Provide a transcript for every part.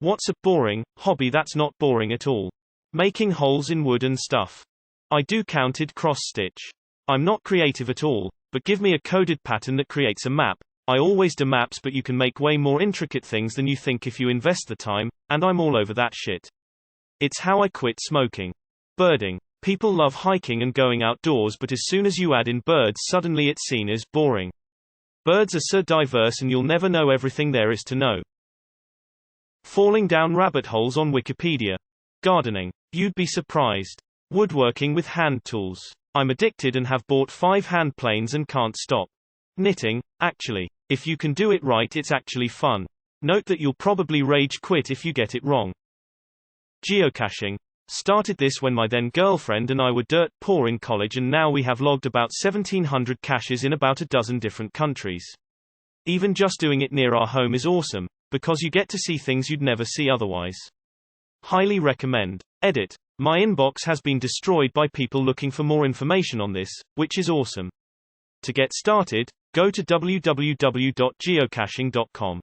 What's a boring hobby that's not boring at all? Making holes in wood and stuff. I do counted cross-stitch. I'm not creative at all, but give me a coded pattern that creates a map. I always do maps, but you can make way more intricate things than you think if you invest the time, and I'm all over that shit. It's how I quit smoking. Birding. People love hiking and going outdoors, but as soon as you add in birds, suddenly it's seen as boring. Birds are so diverse and you'll never know everything there is to know. Falling down rabbit holes on Wikipedia. Gardening. You'd be surprised. Woodworking with hand tools. I'm addicted and have bought 5 hand planes and can't stop. Knitting. Actually, if you can do it right, it's actually fun. Note that you'll probably rage quit if you get it wrong. Geocaching. Started this when my then girlfriend and I were dirt poor in college, and now we have logged about 1,700 caches in about a dozen different countries. Even just doing it near our home is awesome, because you get to see things you'd never see otherwise. Highly recommend. Edit. My inbox has been destroyed by people looking for more information on this, which is awesome. To get started, go to www.geocaching.com.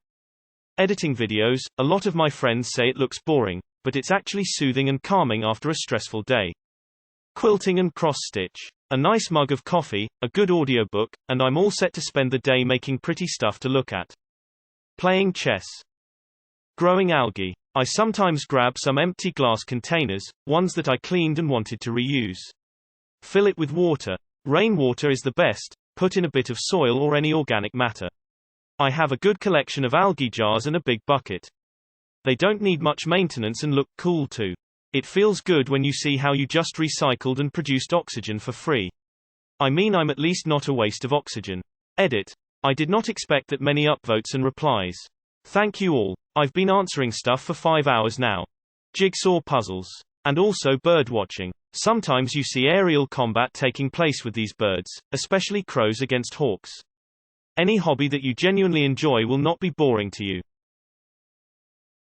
Editing videos. A lot of my friends say it looks boring, but it's actually soothing and calming after a stressful day. Quilting and cross-stitch. A nice mug of coffee, a good audiobook, and I'm all set to spend the day making pretty stuff to look at. Playing chess. Growing algae. I sometimes grab some empty glass containers, ones that I cleaned and wanted to reuse. Fill it with water. Rainwater is the best, put in a bit of soil or any organic matter. I have a good collection of algae jars and a big bucket. They don't need much maintenance and look cool too. It feels good when you see how you just recycled and produced oxygen for free. I mean, I'm at least not a waste of oxygen. Edit. I did not expect that many upvotes and replies. Thank you all. I've been answering stuff for 5 hours now. Jigsaw puzzles. And also bird watching. Sometimes you see aerial combat taking place with these birds, especially crows against hawks. Any hobby that you genuinely enjoy will not be boring to you.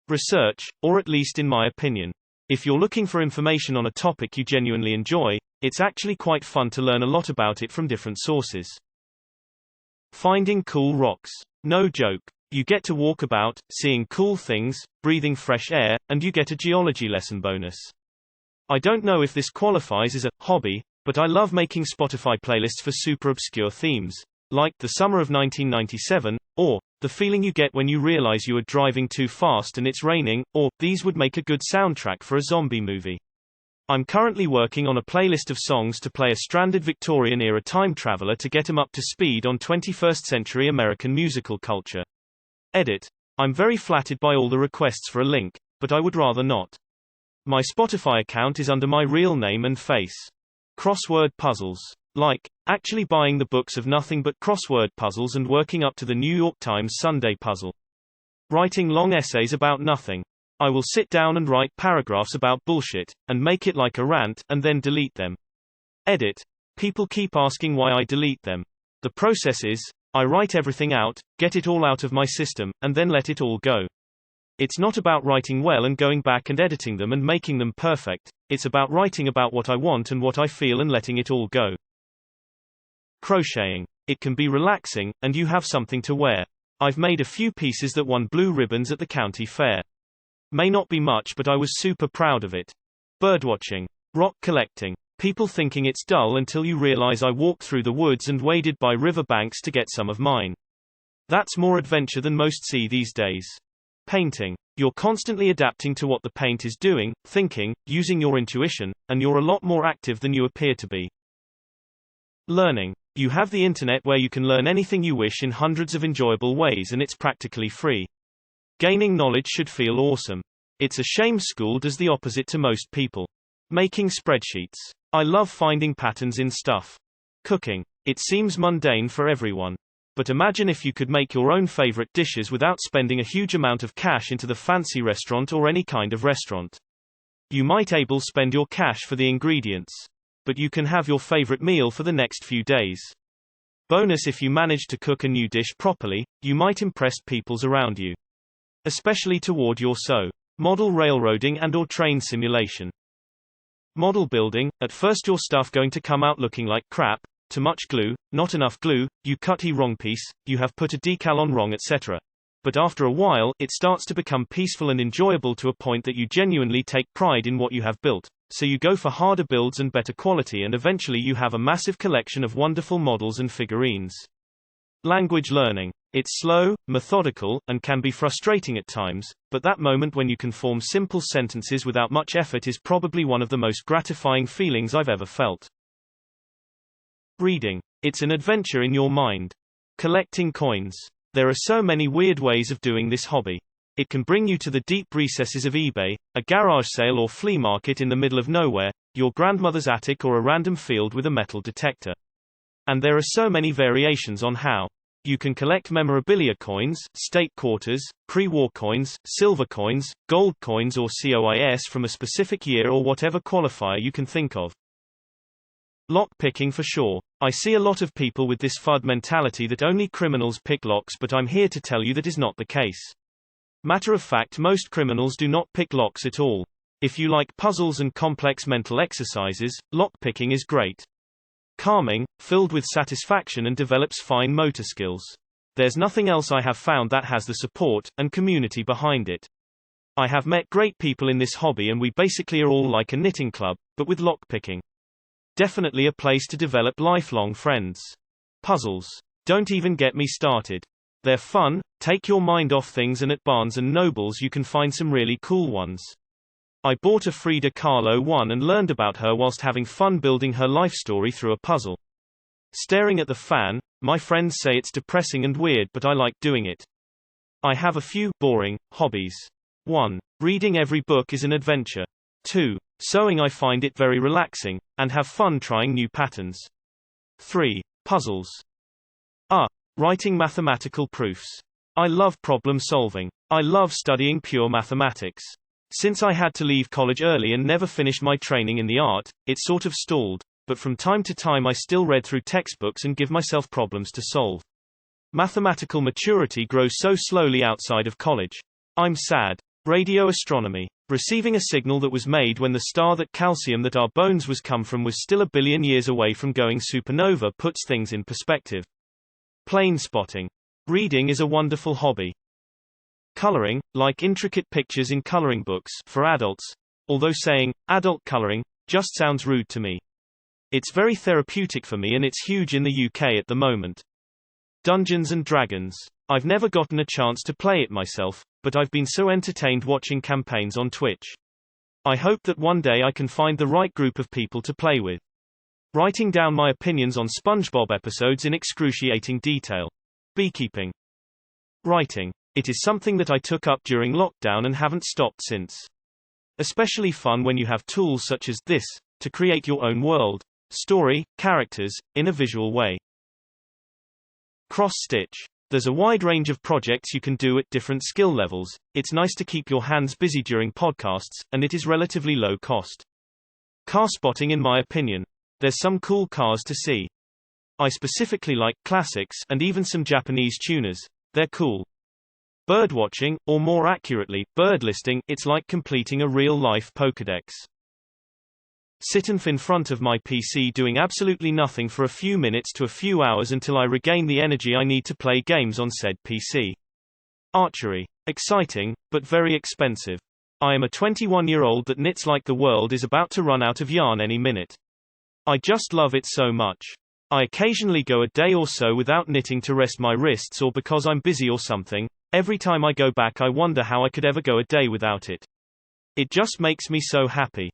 Research, or at least in my opinion. If you're looking for information on a topic you genuinely enjoy, it's actually quite fun to learn a lot about it from different sources. Finding cool rocks. No joke. You get to walk about, seeing cool things, breathing fresh air, and you get a geology lesson bonus. I don't know if this qualifies as a hobby, but I love making Spotify playlists for super obscure themes, like The Summer of 1997, or the feeling you get when you realize you are driving too fast and it's raining, or these would make a good soundtrack for a zombie movie. I'm currently working on a playlist of songs to play a stranded Victorian-era time traveler to get him up to speed on 21st century American musical culture. Edit. I'm very flattered by all the requests for a link, but I would rather not. My Spotify account is under my real name and face. Crossword puzzles. Like, actually buying the books of nothing but crossword puzzles and working up to the New York Times Sunday puzzle. Writing long essays about nothing. I will sit down and write paragraphs about bullshit, and make it like a rant, and then delete them. Edit. People keep asking why I delete them. The process is, I write everything out, get it all out of my system, and then let it all go. It's not about writing well and going back and editing them and making them perfect, it's about writing about what I want and what I feel and letting it all go. Crocheting. It can be relaxing, and you have something to wear. I've made a few pieces that won blue ribbons at the county fair. May not be much, but I was super proud of it. Birdwatching. Rock collecting. People thinking it's dull until you realize I walked through the woods and waded by river banks to get some of mine. That's more adventure than most see these days. Painting. You're constantly adapting to what the paint is doing, thinking, using your intuition, and you're a lot more active than you appear to be. Learning. You have the internet where you can learn anything you wish in hundreds of enjoyable ways, and it's practically free. Gaining knowledge should feel awesome. It's a shame school does the opposite to most people. Making spreadsheets. I love finding patterns in stuff. Cooking. It seems mundane for everyone. But imagine if you could make your own favorite dishes without spending a huge amount of cash into the fancy restaurant or any kind of restaurant. You might able spend your cash for the ingredients. But you can have your favorite meal for the next few days. Bonus: if you manage to cook a new dish properly, you might impress peoples around you. Especially toward your model railroading and or train simulation. Model building. At first your stuff going to come out looking like crap, too much glue, not enough glue, you cut the wrong piece, you have put a decal on wrong, etc. but after a while, it starts to become peaceful and enjoyable to a point that you genuinely take pride in what you have built. So you go for harder builds and better quality, and eventually you have a massive collection of wonderful models and figurines. Language learning. It's slow, methodical, and can be frustrating at times, but that moment when you can form simple sentences without much effort is probably one of the most gratifying feelings I've ever felt. Reading. It's an adventure in your mind. Collecting coins. There are so many weird ways of doing this hobby. It can bring you to the deep recesses of eBay, a garage sale or flea market in the middle of nowhere, your grandmother's attic, or a random field with a metal detector. And there are so many variations on how. You can collect memorabilia coins, state quarters, pre-war coins, silver coins, gold coins, or coins from a specific year or whatever qualifier you can think of. Lock picking for sure. I see a lot of people with this FUD mentality that only criminals pick locks, but I'm here to tell you that is not the case. Matter of fact, most criminals do not pick locks at all. If you like puzzles and complex mental exercises, lock picking is great. Calming, filled with satisfaction, and develops fine motor skills. There's nothing else I have found that has the support and community behind it. I have met great people in this hobby, and we basically are all like a knitting club, but with lockpicking. Definitely a place to develop lifelong friends. Puzzles. Don't even get me started. They're fun, take your mind off things, and at Barnes & Nobles you can find some really cool ones. I bought a Frida Kahlo one and learned about her whilst having fun building her life story through a puzzle. Staring at the fan, my friends say it's depressing and weird, but I like doing it. I have a few boring hobbies. 1. Reading every book is an adventure. 2. Sewing. I find it very relaxing, and have fun trying new patterns. 3. Puzzles. Writing mathematical proofs. I love problem solving. I love studying pure mathematics. Since I had to leave college early and never finished my training in the art, it sort of stalled, but from time to time I still read through textbooks and give myself problems to solve. Mathematical maturity grows so slowly outside of college. I'm sad. Radio astronomy. Receiving a signal that was made when the star that calcium that our bones was come from was still 1 billion years away from going supernova puts things in perspective. Plane spotting. Reading is a wonderful hobby. Coloring, like intricate pictures in coloring books for adults, although saying adult coloring just sounds rude to me. It's very therapeutic for me, and it's huge in the UK at the moment. Dungeons and Dragons. I've never gotten a chance to play it myself, but I've been so entertained watching campaigns on Twitch. I hope that one day I can find the right group of people to play with. Writing down my opinions on SpongeBob episodes in excruciating detail. Beekeeping. Writing. It is something that I took up during lockdown and haven't stopped since. Especially fun when you have tools such as this, to create your own world, story, characters, in a visual way. Cross-stitch. There's a wide range of projects you can do at different skill levels. It's nice to keep your hands busy during podcasts, and it is relatively low cost. Car spotting. In my opinion, there's some cool cars to see. I specifically like classics and even some Japanese tuners. They're cool. Birdwatching, or more accurately, bird listing. It's like completing a real-life Pokédex. Sit in front of my PC doing absolutely nothing for a few minutes to a few hours until I regain the energy I need to play games on said PC. Archery. Exciting, but very expensive. I am a 21-year-old that knits like the world is about to run out of yarn any minute. I just love it so much. I occasionally go a day or so without knitting to rest my wrists, or because I'm busy or something. Every time I go back I wonder how I could ever go a day without it. It just makes me so happy.